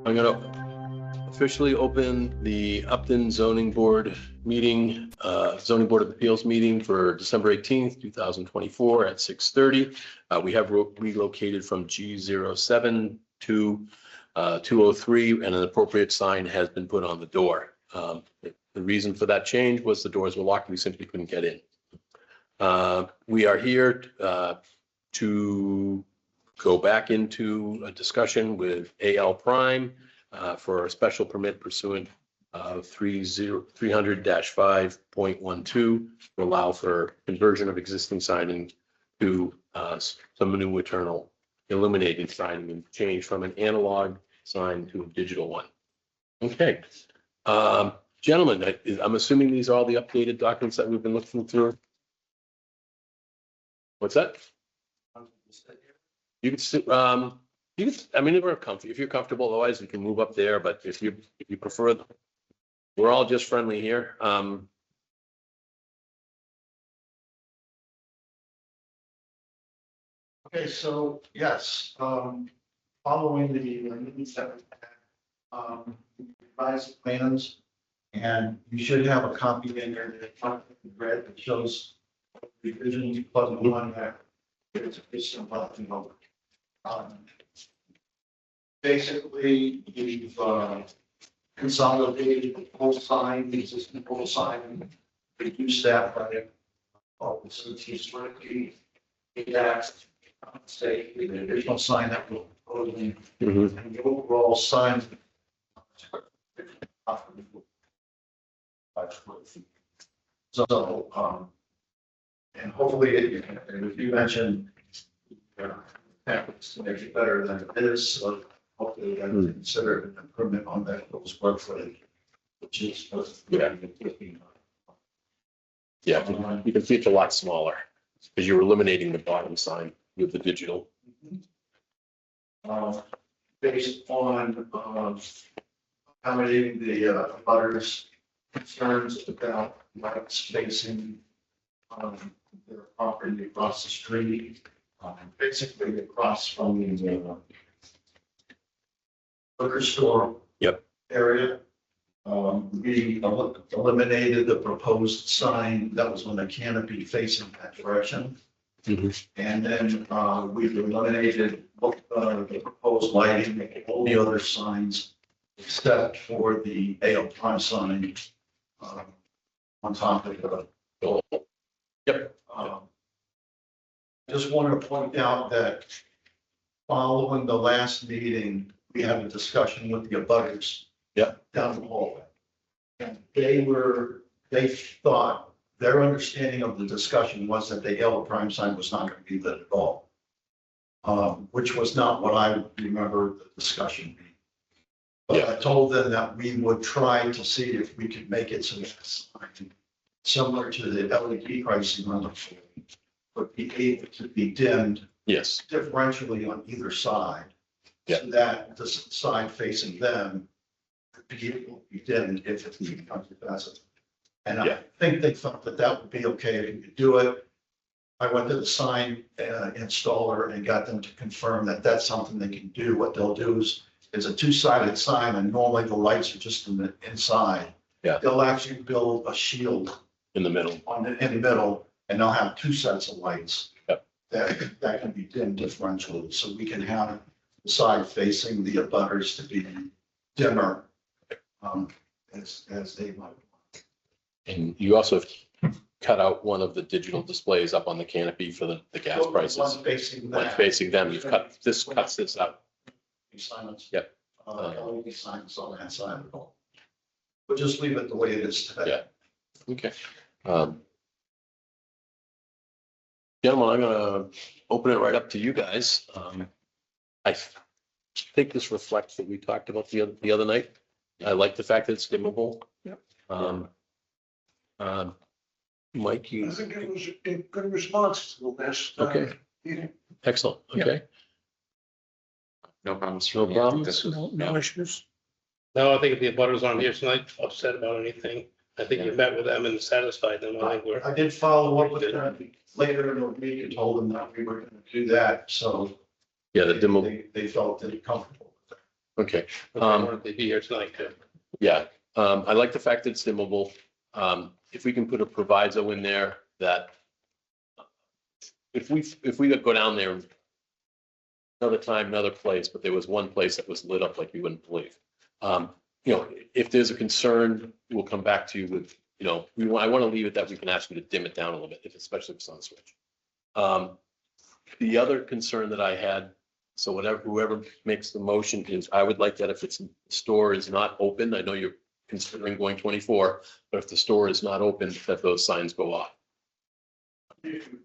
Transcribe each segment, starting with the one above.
I'm going to officially open the Upton Zoning Board meeting, Zoning Board of Appeals meeting for December 18th, 2024 at 6:30. We have relocated from G07 to 203, and an appropriate sign has been put on the door. The reason for that change was the doors were locked. We simply couldn't get in. We are here to go back into a discussion with AL Prime for a special permit pursuant of 300-5.12 to allow for conversion of existing signage to some new internal illuminated sign and change from an analog sign to a digital one. Okay. Gentlemen, I'm assuming these are all the updated documents that we've been looking through. What's that? You can sit, I mean, if we're comfy, if you're comfortable, otherwise we can move up there, but if you prefer, we're all just friendly here. Okay, so yes, following the meetings that we had, revised plans, and you should have a copy in there that read that shows revisions plus one that is some button over. Basically, we've consolidated the pole sign, the existing pole sign, reduced that by all the 17 square feet. That say the additional sign that we're proposing, and the overall sign. So, and hopefully, if you mentioned, happens to make it better than it is, so hopefully that would consider an improvement on that square footage, which is supposed to be. Yeah, you can see it's a lot smaller because you're eliminating the bottom sign with the digital. Based on accommodating the butters' concerns about light spacing their property across the street, basically across from the liquor store. Yep. Area. We eliminated the proposed sign that was on the canopy facing that direction. And then we've eliminated the proposed lighting, all the other signs, except for the AL Prime sign on top of the. Yep. Just want to point out that following the last meeting, we had a discussion with the abutters. Yep. Down the hallway. And they thought, their understanding of the discussion was that the AL Prime sign was not going to be lit at all. Which was not what I remember the discussion being. But I told them that we would try to see if we could make it so that similar to the LED pricing on the floor, but be able to be dimmed. Yes. Differentially on either side. Yeah. So that the side facing them could be able to be dimmed if it becomes excessive. And I think they thought that that would be okay if you could do it. I went to the sign installer and got them to confirm that that's something they can do. What they'll do is it's a two-sided sign, and normally the lights are just in the inside. Yeah. They'll actually build a shield In the middle. in the middle, and they'll have two sets of lights. Yep. That can be dimmed differentially, so we can have the side facing the abutters to be dimmer as they might. And you also have cut out one of the digital displays up on the canopy for the gas prices. One facing One that. facing them, you've cuts this out. Signs. Yep. LED signs on that side of it all. We'll just leave it the way it is today. Yeah. Okay. Gentlemen, I'm gonna open it right up to you guys. I think this reflects what we talked about the other night. I like the fact that it's dimmable. Yep. Mike, you. I think it was a good response to the last. Okay. Meeting. Excellent. Okay. No problems. No problems? No issues. No, I think if the abutters aren't here tonight upset about anything, I think you met with them and satisfied them. I think we're. I did follow up with them later in the week and told them that we were going to do that, so. Yeah, the dimmable. They felt comfortable with Okay, But I wanted to be here tonight too. yeah, I like the fact that it's dimmable. If we can put a proviso in there that if we could go down there another time, another place, but there was one place that was lit up like you wouldn't believe. You know, if there's a concern, we'll come back to you with, you know, I want to leave it that we can ask you to dim it down a little bit, if especially if it's on a switch. The other concern that I had, so whoever makes the motion is, I would like that if the store is not open, I know you're considering going 24, but if the store is not open, that those signs go off.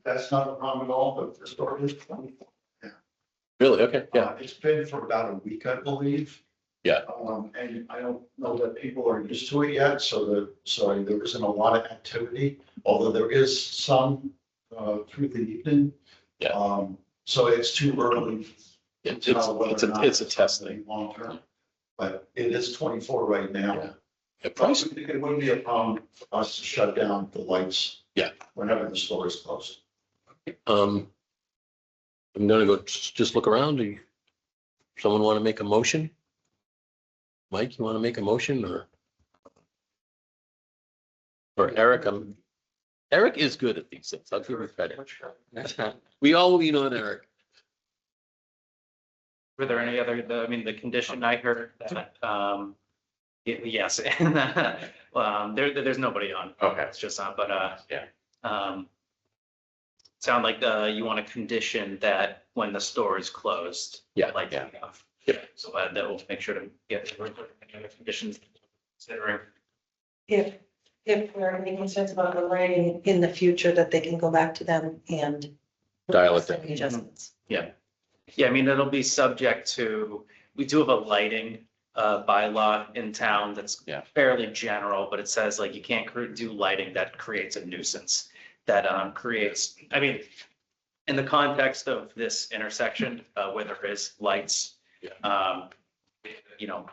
That's not a problem at all, but the store is 24. Really? Okay, yeah, It's been for about a week, I believe. Yeah. And I don't know that people are used to it yet, so there isn't a lot of activity, although there is some through the evening. Yeah. So it's too early. to tell whether or not it's a test thing. Long term, but it is 24 right now. Yeah. It wouldn't be a problem for us to shut down the lights. Yeah. Whenever the store is closed. I'm gonna go just look around. Do you, someone want to make a motion? Mike, you want to make a motion or? Or Eric, Eric is good at these things. I'll give him credit. We all lean on Eric. Were there any other, the condition I heard that, yes, and, there's nobody on. Okay. It's just on, but, yeah. Sound like, you want a condition that when the store is closed. Yeah. Like, Yeah. yeah, so that will make sure to get any other conditions considering. If there are any concerns about the lighting in the future, that they can go back to them and. Dial it down. Any adjustments. Yeah, I mean, it'll be subject to, we do have a lighting bylaw in town that's fairly general, but it says like you can't do lighting that creates a nuisance. That creates, I mean, in the context of this intersection where there is lights, you know,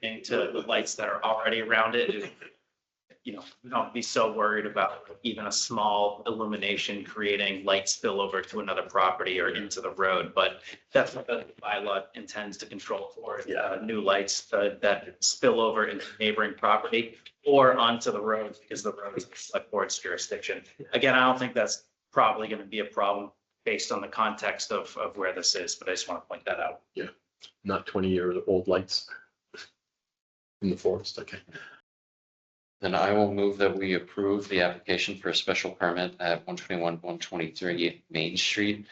into the lights that are already around it, you know, we don't be so worried about even a small illumination creating light spillover to another property or into the road. But that's what the bylaw intends to control for, new lights that spill over into neighboring property or onto the road because the road is the select board's jurisdiction. Again, I don't think that's probably going to be a problem based on the context of where this is, but I just want to point that out. Yeah, not 20-year-old lights in the forest. Okay. Then I will move that we approve the application for a special permit at 121-123 Main Street,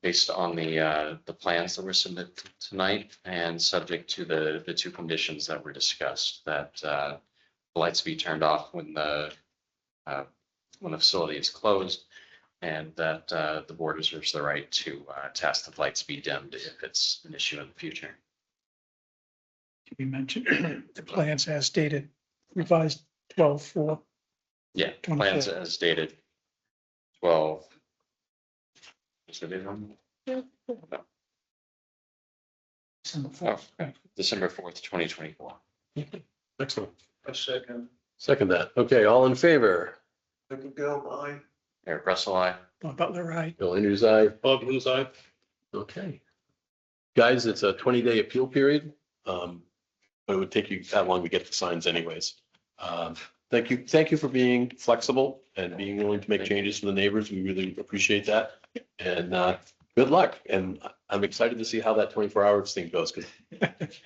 based on the plans that were submitted tonight and subject to the two conditions that were discussed, that the lights be turned off when the facility is closed, and that the board reserves the right to ask the lights be dimmed if it's an issue in the future. To be mentioned, the plans as stated, revised 12/4. Yeah, 24. plans as dated 12. Is it in? December Oh, 4th. okay. December 4th, 2024. Excellent. A second. Second that. Okay, all in favor? Second Bill, aye. Eric Russell, I. Bob Butler, aye. Bill Andrews, aye. Bob inside. Okay. Guys, it's a 20-day appeal period. But it would take you that long to get the signs anyways. Thank you for being flexible and being willing to make changes for the neighbors. We really appreciate that. And good luck. And I'm excited to see how that 24 hours thing goes. Because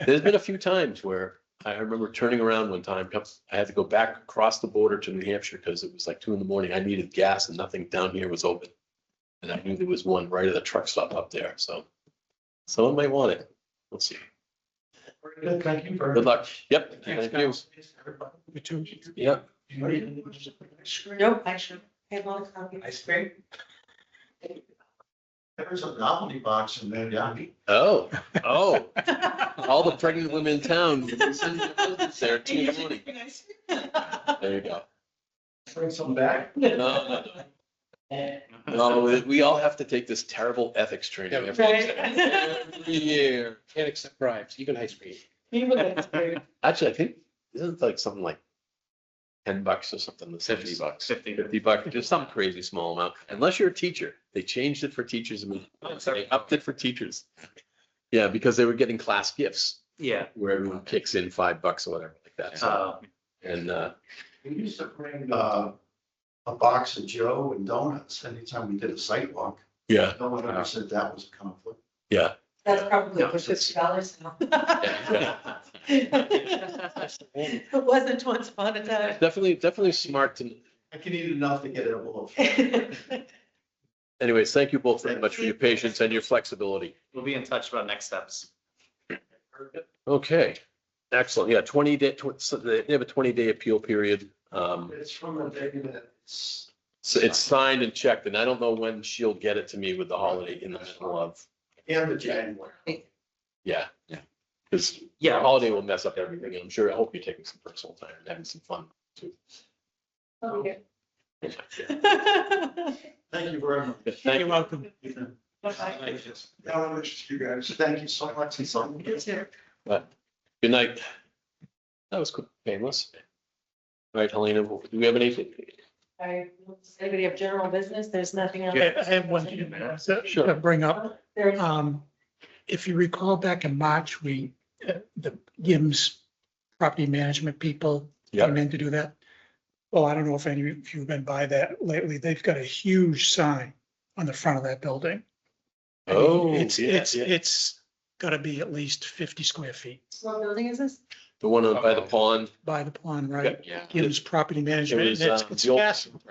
there's been a few times where I remember turning around one time, I had to go back across the border to New Hampshire because it was like 2 a.m. I needed gas and nothing down here was open. And I knew there was one right at the truck stop up there. So someone might want it. We'll see. Very good, thank you very Good much. luck. Yep. Thank you. You too. Yep. Nope, I should have one copy. Ice cream? There's a novelty box in there, yeah. Oh, all the pregnant women in town. There too. There you go. Bring some back. No, we all have to take this terrible ethics training every year. Can't accept bribes, even ice cream. Actually, I think, isn't it like something like $10 or something? $50. 50 bucks, just some crazy small amount. Unless you're a teacher, they changed it for teachers. They upped it for teachers. Yeah, because they were getting class gifts Yeah. where everyone kicks in $5 or whatever like that. So, and, We used to bring, a box of Joe and donuts anytime we did a sidewalk. yeah, No one ever said that was a conflict. yeah. That's probably No, for $50 now. Yeah. It wasn't once upon a time. Definitely smart to, I can eat enough to get it a little. anyways, thank you both very much for your patience and your flexibility. We'll be in touch about next steps. Okay, excellent. Yeah, 20-day, so they have a 20-day appeal period. It's from the day that it's. So it's signed and checked, and I don't know when she'll get it to me with the holiday in the middle of, And the January. yeah. Because the Yeah. holiday will mess up everything, and I'm sure, I hope you're taking some personal time and having some fun too. Okay. Thank you very much. Thank You're you. welcome. Bye-bye. You guys. Thank you so much. And so. Good night. That was quick, painless. All right, Helena, do we have anything? Anybody have general business? There's nothing else. I have one thing to bring up. There's If you recall back in March, the GIMS property management people came in to do that. Well, I don't know if any of you have been by that lately. They've got a huge sign on the front of that building. I mean, Oh, It's yeah. gotta be at least 50 square feet what building is this? The one by the pond. by the pond, right? Yeah. GIMS property It management. was, and It's the old fastened.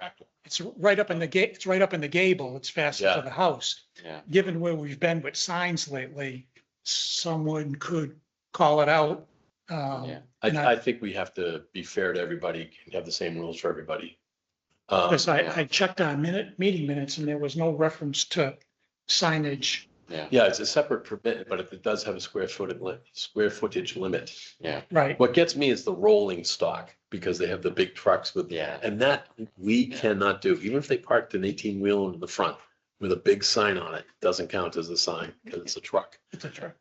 It's right up in the gate, it's right up in the gable. It's fastened Yeah. to the house. Yeah. Given where we've been with signs lately, someone could call it out. Yeah. I think we have to be fair to everybody, and have the same rules for everybody. Because I checked our meeting minutes and there was no reference to signage. Yeah, it's a separate permit, but it does have a square footage limit. Yeah. Right. What gets me is the rolling stock, because they have the big trucks with, Yeah. and that we cannot do. Even if they parked an 18-wheeler in the front with a big sign on it, it doesn't count as a sign because it's a truck. It's a truck.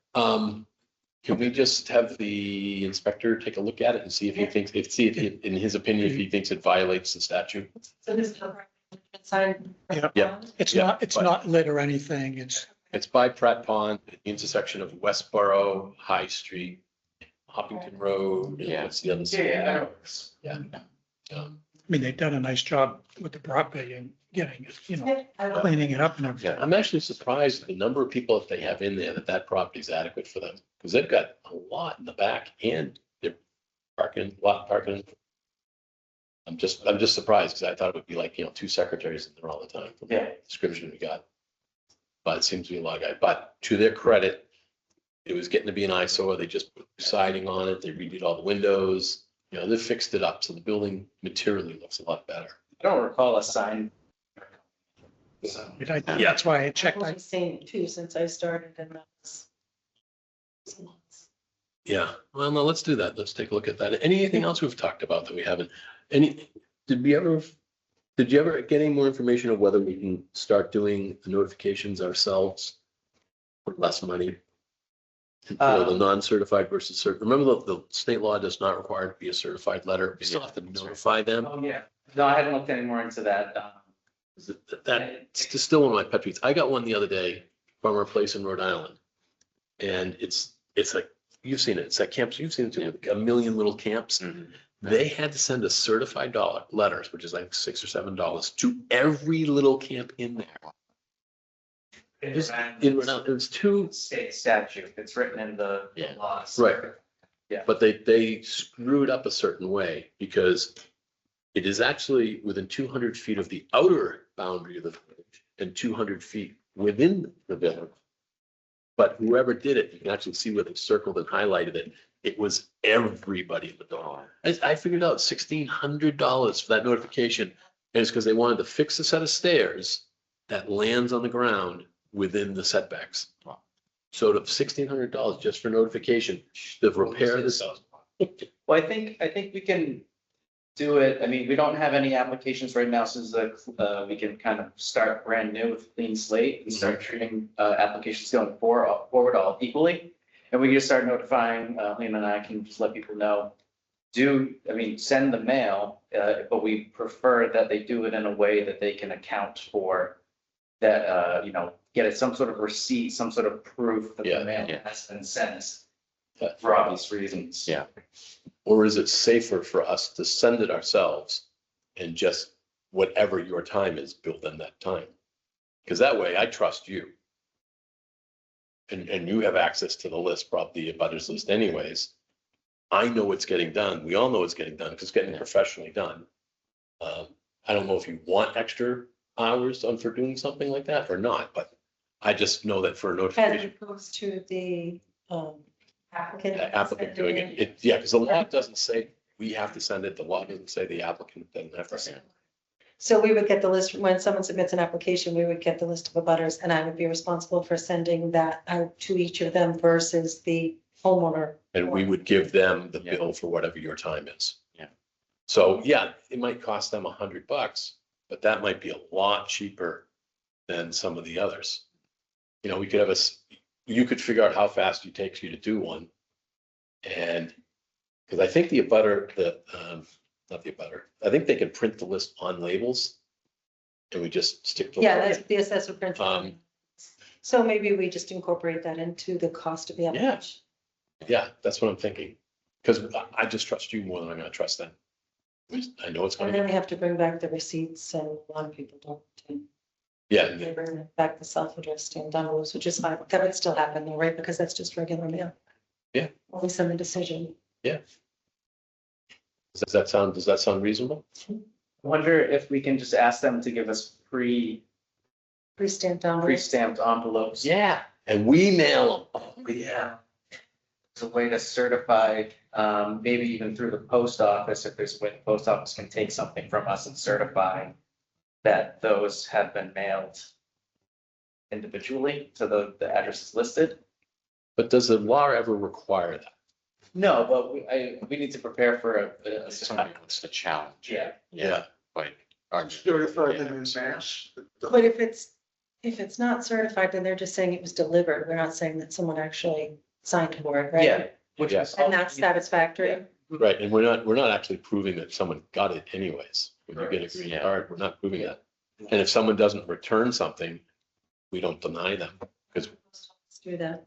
Can we just have the inspector take a look at it and see if he thinks, in his opinion, if he thinks it violates the statute? So this is the sign. Yeah. It's Yeah, not, it's but- not lit or anything. It's by Pratt Pond, at the intersection of Westboro, High Street, Hoppington Road. and Yeah. What's the other? Yeah. Yeah. I mean, they've done a nice job with the property and getting it, cleaning it up and everything. Yeah, I'm actually surprised at the number of people that they have in there, that property is adequate for them, because they've got a lot in the back and they're parking, lot parking. I'm just surprised, because I thought it would be like, 2 secretaries in there all the time from the Yeah. description we got. But it seems to be a lot of guys, but to their credit, it was getting to be an eyesore. They just put siding on it, they redid all the windows, they fixed it up, so the building materially looks a lot better. I don't recall a sign. That's why I checked. I've seen it too since I started and that's. Yeah, well, no, let's do that. Let's take a look at that. Anything else we've talked about that we haven't? Did you ever get any more information of whether we can start doing the notifications ourselves for less money? The non-certified versus certified. Remember the state law does not require it to be a certified letter. We still have to notify them. Oh, yeah. No, I haven't looked any more into that. That's still one of my pet peeves. I got one the other day from our place in Rhode Island. And it's like, you've seen it. It's like camps, you've seen it too, like a million little camps. Mhm. They had to send a certified letters, which is like $6 or $7 to every little camp in there. Just in Rhode Island, it was too, State statute, it's written in the Yeah. laws. right. Yeah. But they screwed up a certain way, because it is actually within 200 feet of the outer boundary of the village and 200 feet within the village. But whoever did it, you can actually see where they circled and highlighted it. It was everybody in the dog. I figured out $1,600 for that notification. And it's because they wanted to fix a set of stairs that lands on the ground within the setbacks. So the $1,600 just for notification, to repair this. Well, I think we can do it. I mean, we don't have any applications right now, since we can kind of start brand new with a clean slate and start treating applications going forward all equally. And we can just start notifying, Liam and I can just let people know, send the mail, but we prefer that they do it in a way that they can account for that, get it some sort of receipt, some sort of proof that Yeah. the mail Yeah. has been sent Yeah. for obvious reasons. Yeah. Or is it safer for us to send it ourselves and just whatever your time is, build in that time? Because that way I trust you. And you have access to the list, probably the abutters list anyways. I know it's getting done. We all know it's getting done because it's getting professionally done. I don't know if you want extra hours on for doing something like that or not, but I just know that for a As notification, opposed to the applicant. the applicant doing it, yeah, because the law doesn't say we have to send it. The law doesn't say the applicant doesn't have to send it. So we would get the list, when someone submits an application, we would get the list of abutters, and I would be responsible for sending that out to each of them versus the homeowner. And we would give them the Yeah. bill for whatever your time is. Yeah. So, yeah, it might cost them $100, but that might be a lot cheaper than some of the others. You know, we could have you could figure out how fast it takes you to do one. And, because I think the abutter, not the abutter, I think they can print the list on labels. And we just stick. Yeah, that's the assessor print. Um, So maybe we just incorporate that into the cost of the application. Yeah, that's what I'm thinking. Because I just trust you more than I'm gonna trust them. I know it's And gonna then be, we have to bring back the receipts, and a lot of people don't. yeah, They bring back the self-addressed stamped envelopes, which is fine. That would still happen though, right? Because that's just regular mail. Yeah. Only send a decision. does that sound reasonable? I wonder if we can just ask them to give us Pre-stamped envelopes. pre-stamped envelopes. Yeah. And we mail them. Oh, Yeah. It's a way to certify, maybe even through the post office, if there's a way the post office can take something from us and certify that those have been mailed individually to the addresses listed. But does the law ever require that? No, but we need to prepare for a Somebody wants to challenge. Yeah. Yeah. But. our- Certified in advance. But if it's not certified, then they're just saying it was delivered. We're not saying that someone actually signed for it, right? Yeah. Which Yeah. is. And that's satisfactory. Right, and we're not actually proving that someone got it anyways. When you get a green Yeah. card, we're not proving that. And if someone doesn't return something, we don't deny them. Let's do that.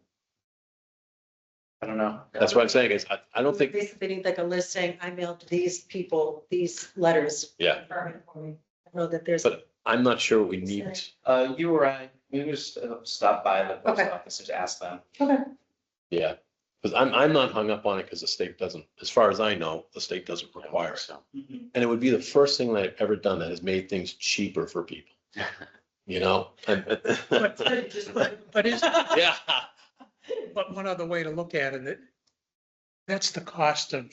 I don't know. That's what I'm saying is, I don't think, Basically, need like a list saying, I mailed these people these letters. Yeah. Confirm it for me. I know that there's. but I'm not sure we need, You or I, we would just stop by the post Okay. office and just ask them. Okay. yeah. Because I'm not hung up on it because the state doesn't, as far as I know, the state doesn't require it. So. And it would be the first thing that I've ever done that has made things cheaper for people, you know? But is, Yeah. but one other way to look at it, that's the cost of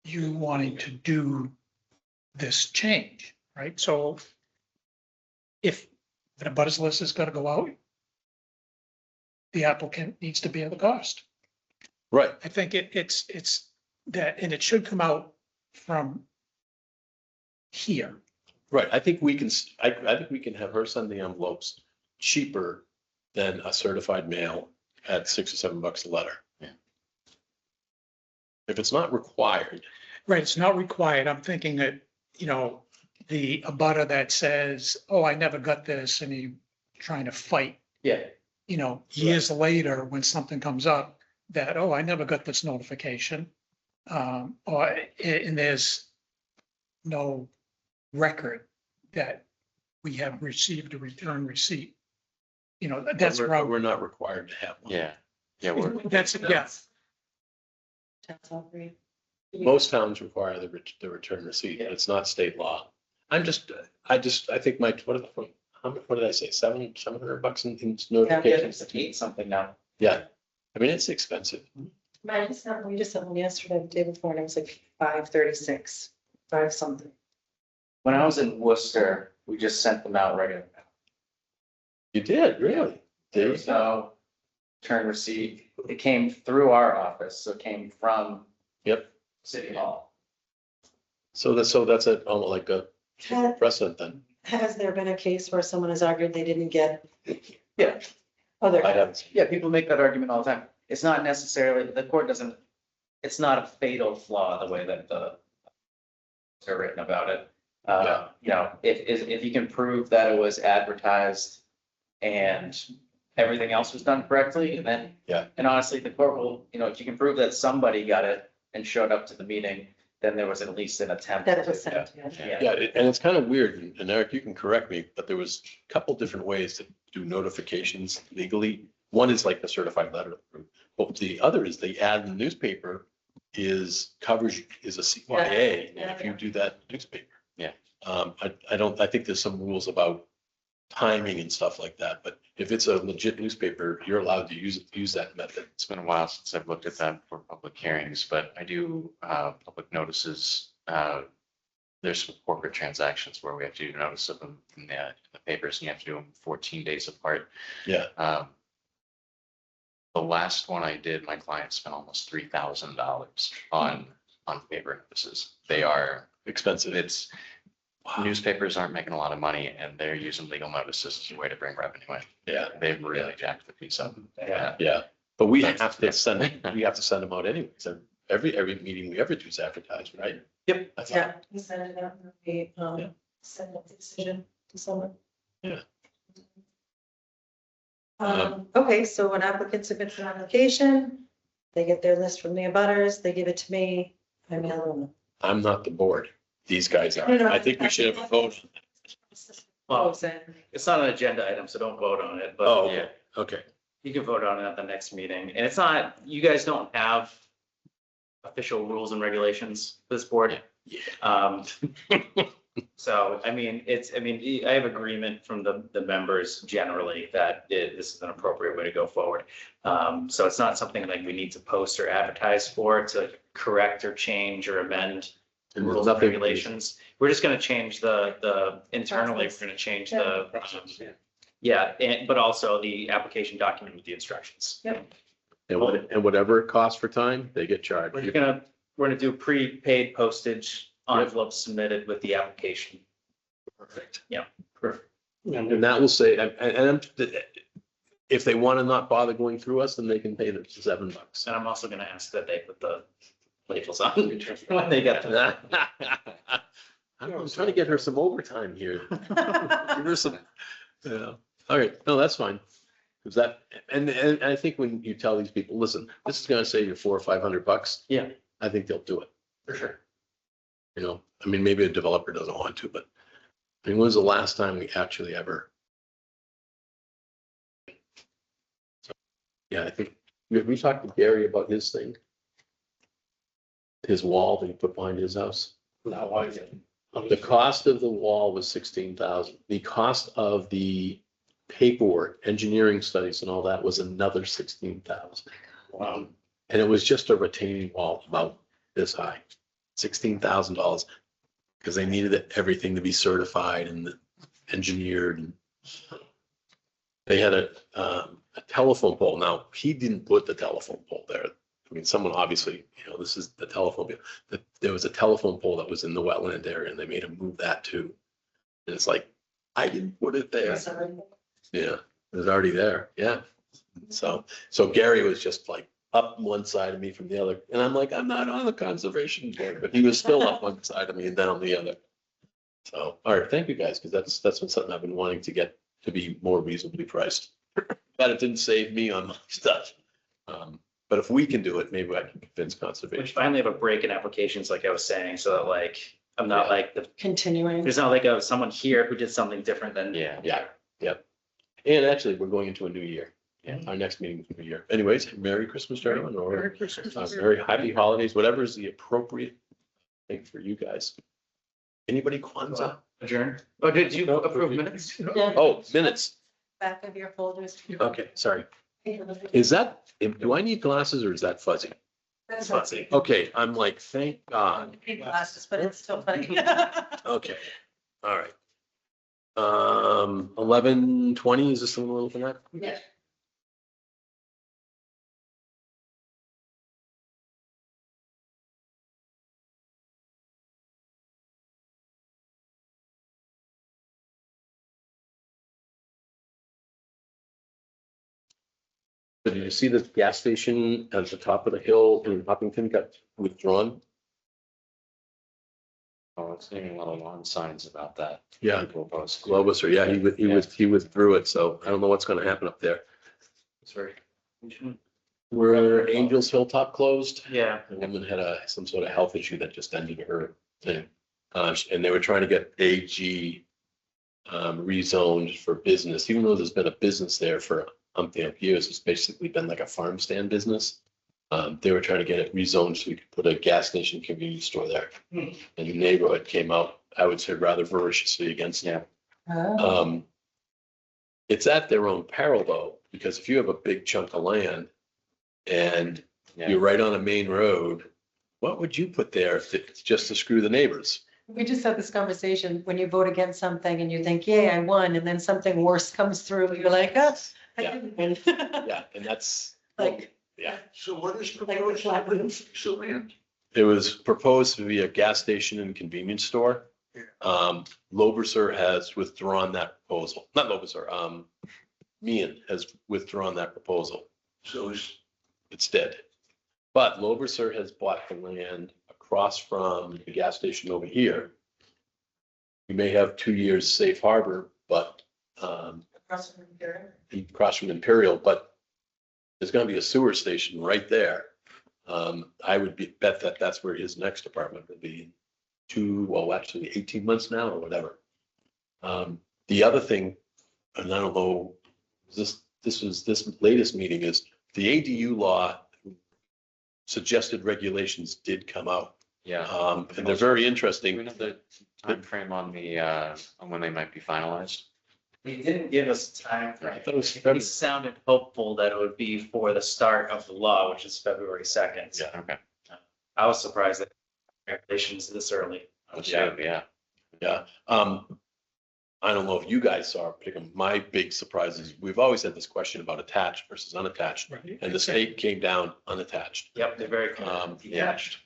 you wanting to do this change, right? So if the abutters list is gonna go out, the applicant needs to bear the cost. Right, I think it's that, and it should come out from here. right. I think we can, I think we can have her send the envelopes cheaper than a certified mail at $6 or $7 a letter. Yeah. If it's not required, Right, it's not required. I'm thinking that, the abutter that says, oh, I never got this, and he trying to fight, Yeah. years later, when something comes up, that, oh, I never got this notification. And there's no record that we have received a return receipt. That's we're wrong. not required to have one. Yeah, yeah, we're, That's, yeah, That's all for you. Most towns require the return receipt, and it's not state law. I think what did I say? $700 in Yeah, notifications? it's 8 something now. Yeah, I mean, it's expensive. We just sent one yesterday, the day before, and it was like 536, 5 something. When I was in Worcester, we just sent them out regular. You did, really? There Did was you? no return receipt. It came through our office, so it came from Yep. City Hall. So that's almost like a precedent then. Has there been a case where someone has argued they didn't get? Yeah. Other. I haven't. Yeah, people make that argument all the time. It's not necessarily, the court doesn't, it's not a fatal flaw the way that they're written about it. You know, if you can prove that it was advertised and everything else was done correctly, and then. Yeah. And honestly, the court will, you know, if you can prove that somebody got it and showed up to the meeting, then there was at least an attempt. That it was to- sent, yeah. Yeah, and it's kind of weird, and Eric, you can correct me, but there was a couple different ways to do notifications legally. One is like the certified letter, but the other is the ad in the newspaper is covers, is a CYA, Yeah, if you do that newspaper. Yeah. I think there's some rules about timing and stuff like that, but if it's a legit newspaper, you're allowed to use that method. It's been a while since I've looked at that for public hearings, but I do, public notices. There's some corporate transactions where we have to do notice of them in the papers, and you have to do them 14 days apart. Yeah. The last one I did, my client spent almost $3,000 on paper notices. They are, Expensive. it's, newspapers aren't making a lot of money, and they're using legal notices as a way to bring revenue in. Yeah, They've really jacked the piece up. Yeah. yeah, but we have to send them out anyways, and every meeting we ever do is advertised, right? Yep. I thought. Yeah, we send it out, we, Yeah. send a decision to someone. Yeah. Okay, so when applicant submits an application, they get their list from the abutters, they give it to me, I mail them. I'm not the board. These guys No, are. no, I think we should have a vote. Well, Close it. it's not an agenda item, so don't vote on it, but. Oh, Yeah. okay. You can vote on it at the next meeting, and it's not, you guys don't have official rules and regulations for this board. Yeah. So, I mean, I have agreement from the members generally that this is an appropriate way to go forward. So it's not something like we need to post or advertise for to correct or change or amend And there's rules and nothing- regulations. We're just gonna change the internally, we're gonna change the, yeah, but also the application document with the instructions. Yep. And whatever it costs for time, they get charged. We're gonna do prepaid postage envelopes submitted with the application. Perfect. Yeah. Perfect. And that will say, and if they want to not bother going through us, then they can pay the $7. And I'm also gonna ask that they put the labels on when they get to that. I'm trying to get her some overtime here. Give her some, yeah. All right, no, that's fine. Because that, and I think when you tell these people, listen, this is gonna save you $400 or $500. Yeah. I think they'll do it. For sure. You know, I mean, maybe a developer doesn't want to, but I mean, when's the last time we actually ever? So, yeah, I think, we talked to Gary about his thing. His wall that he put behind his house. Now, I get. The cost of the wall was 16,000. The cost of the paperwork, engineering studies and all that was another 16,000. Wow. And it was just a retaining wall about this high, $16,000. Because they needed everything to be certified and engineered. And they had a telephone pole. Now, he didn't put the telephone pole there. I mean, someone obviously, you know, this is the telephone bill. There was a telephone pole that was in the wetland area and they made him move that too. And it's like, I didn't put it there. Yeah, it was already there. Yeah. So Gary was just like up one side of me from the other. And I'm like, I'm not on the conservation board, but he was still up one side of me and down the other. So, all right, thank you guys, because that's been something I've been wanting to get to be more reasonably priced. But it didn't save me on my stuff. But if we can do it, maybe I can convince We conservation. finally have a break in applications, like I was saying, so that like, I'm not Yeah. like, Continuing. there's not like someone here who did something different than. Yeah. Yeah, yep. And actually, we're going into a new year. Yeah. Our next meeting is a new year. Anyways, Merry Christmas, gentlemen, or Merry Christmas. very happy holidays, whatever is the appropriate thing for you guys. Anybody Kwanzaa? Adjourn. Oh, did you approve minutes? Oh, minutes. Back of your folders. Okay, sorry. Is that, do I need glasses or is that fuzzy? That's Fuzzy. Okay, I'm like, thank God. Big glasses, but it's still funny. Okay, all right. 11:20, is this the one we're looking at? Yeah. Did you see the gas station at the top of the hill in Hopkinton got withdrawn? Oh, it's seeing a lot of lawn signs about that. Yeah, People post. Globus, or yeah, he withdrew it, so I don't know what's gonna happen up there. Sorry. Were Angels Hilltop closed? Yeah, The woman had some sort of health issue that just ended her thing. And they were trying to get AG rezoned for business, even though there's been a business there for umpteen years. It's basically been like a farm stand business. They were trying to get it rezoned so we could put a gas station convenience store there. And the neighborhood came out, I would say rather voraciously against it. Oh. It's at their own peril though, because if you have a big chunk of land and Yeah. you're right on a main road, what would you put there if it's just to screw the neighbors? We just had this conversation, when you vote against something and you think, yay, I won, and then something worse comes through, you're like, oh, I Yeah. didn't win. Yeah, and that's, Like, yeah, So what is Like proposed? the flat- So land? it was proposed to be a gas station and convenience store. Loberser has withdrawn that proposal, not Loberser, Meehan has withdrawn that proposal. So It's dead. But Loberser has bought the land across from the gas station over here. We may have 2 years safe harbor, but across from Imperial, but there's gonna be a sewer station right there. I would bet that that's where his next apartment will be actually 18 months now or whatever. The other thing, and I don't know, this latest meeting is the ADU law suggested regulations did come out. Yeah. And they're very Do we interesting. know the timeframe on on when they might be finalized? he didn't give us a time I frame. thought it was He February. sounded hopeful that it would be for the start of the law, which is February 2nd. Yeah. Okay. I was surprised that regulations this early. Yeah. Yeah. I don't know if you guys saw, particularly my big surprise is we've always had this question about attached versus unattached. Right. And the state came down unattached. Yep, they're very clear. Detached.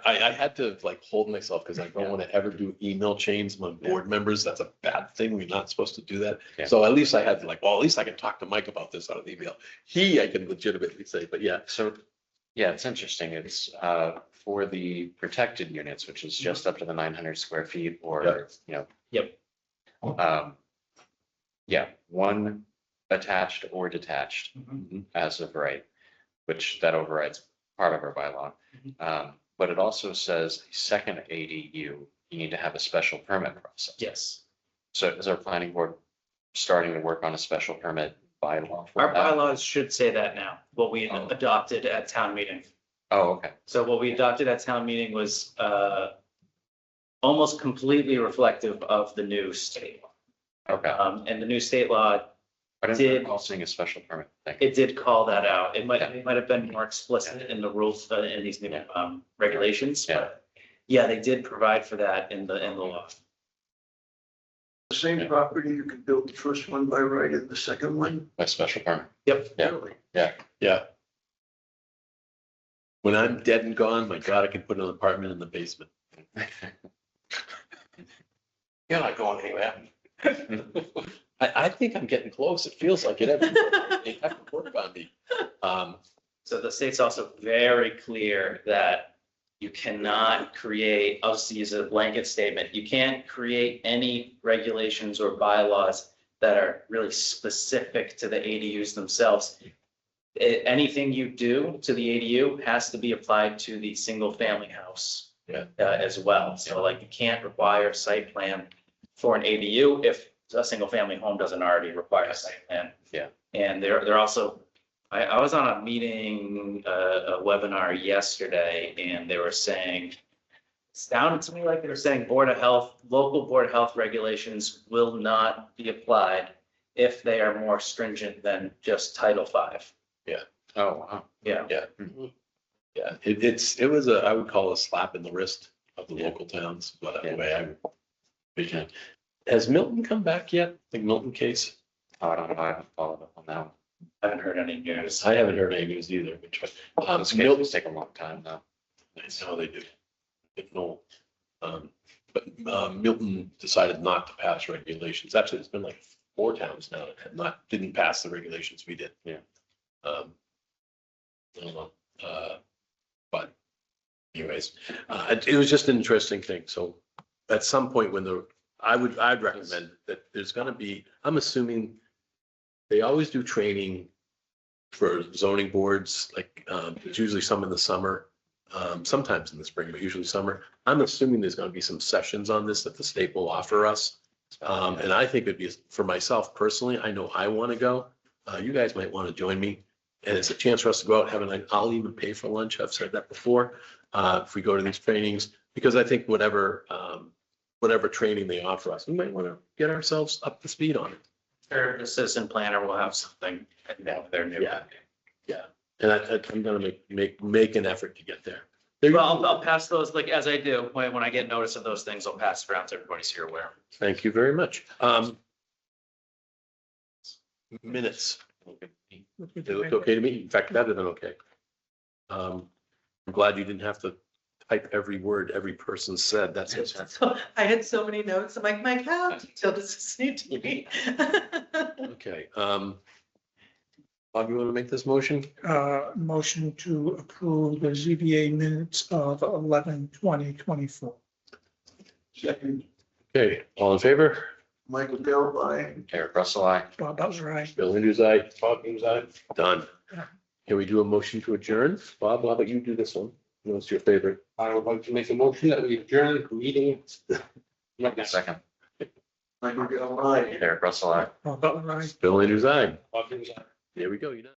I had to like hold myself because I don't want to ever do email chains among board members. That's a bad thing. We're not supposed to do that. Yeah. So at least I had to like, well, at least I can talk to Mike about this on an email. I can legitimately say, but yeah. So, yeah, it's interesting. It's for the protected units, which is just up to the 900 square feet or, you know. Yep. Yeah, one attached or detached as of right, which that overrides part of our bylaw. But it also says a second ADU, you need to have a special permit process. Yes. So is our planning board starting to work on a special permit bylaw? for Our that? bylaws should say that now, what we Oh. adopted at town meeting. Oh, okay. So what we adopted at town meeting was almost completely reflective of the new state law. Okay. And the new state law, I didn't did- recall seeing a special permit thing. it did call that out. It might have been more explicit in the rules, in these new regulations, but yeah, they did provide for that in the law. The same property, you can build the first one by right and the second one? By special permit. Yep. Yeah. When I'm dead and gone, my God, I can put an apartment in the basement. You're not going anywhere. I think I'm getting close. It feels like it. They have to work on me. So the state's also very clear that you cannot create, I'll just use a blanket statement, you can't create any regulations or bylaws that are really specific to the ADUs themselves. Anything you do to the ADU has to be applied to the single family house. Yeah. As well. So like you can't require a site plan for an ADU if a single family home doesn't already require a site plan. Yeah. And they're also, I was on a meeting, a webinar yesterday, and they were saying, it sounded to me like they were saying local Board of Health regulations will not be applied if they are more stringent than just Title V. Oh, wow. Yeah. Yeah, it was I would call a slap in the wrist of the local towns, but the way I would vision it. Has Milton come back yet? The Milton case? Oh, I don't know. I haven't followed up on that one. I haven't heard any news. I haven't heard any news either. Those Milton, cases take a long time though. I know they do. No, but Milton decided not to pass regulations. Actually, it's been like 4 towns now that didn't pass the regulations we did. Yeah. I don't know, but anyways, it was just an interesting thing. So at some point when I'd recommend that there's gonna be, I'm assuming they always do training for zoning boards, like, it's usually some in the summer, sometimes in the spring, but usually summer. I'm assuming there's gonna be some sessions on this that the state will offer us. And I think it'd be, for myself personally, I know I want to go. You guys might want to join me. And it's a chance for us to go out, have a night. I'll even pay for lunch. I've said that before. If we go to these trainings, because I think whatever training they offer us, we might want to get ourselves up to speed on it. Their assistant planner will have something down there new. Yeah. Yeah. And I'm gonna make an effort to get there. There you Well, go. I'll pass those, like, as I do, when I get notice of those things, I'll pass it around so everybody's here aware. Thank you very much. Minutes. They looked okay to me. In fact, better than okay. I'm glad you didn't have to type every word every person said. That's it. So I had so many notes. I'm like, Mike, how detailed does this need to be? Okay. Bob, you want to make this motion? Motion to approve the ZBA minutes of 11/20/24. Second, Okay, all in favor? Michael Dale, aye. Eric Russell, I. Bob Butler, aye. Bill Andrews, aye. Bob Humes, aye. Done. Can we do a motion to adjourn? Bob, how about you do this one? What's your favorite? I would like to make a motion that we adjourn the meeting. Right now. Second, Michael Dale, aye. Eric Russell, I. Bob Butler, aye. Bill Andrews, aye. Bob Humes, aye. There we go. You know.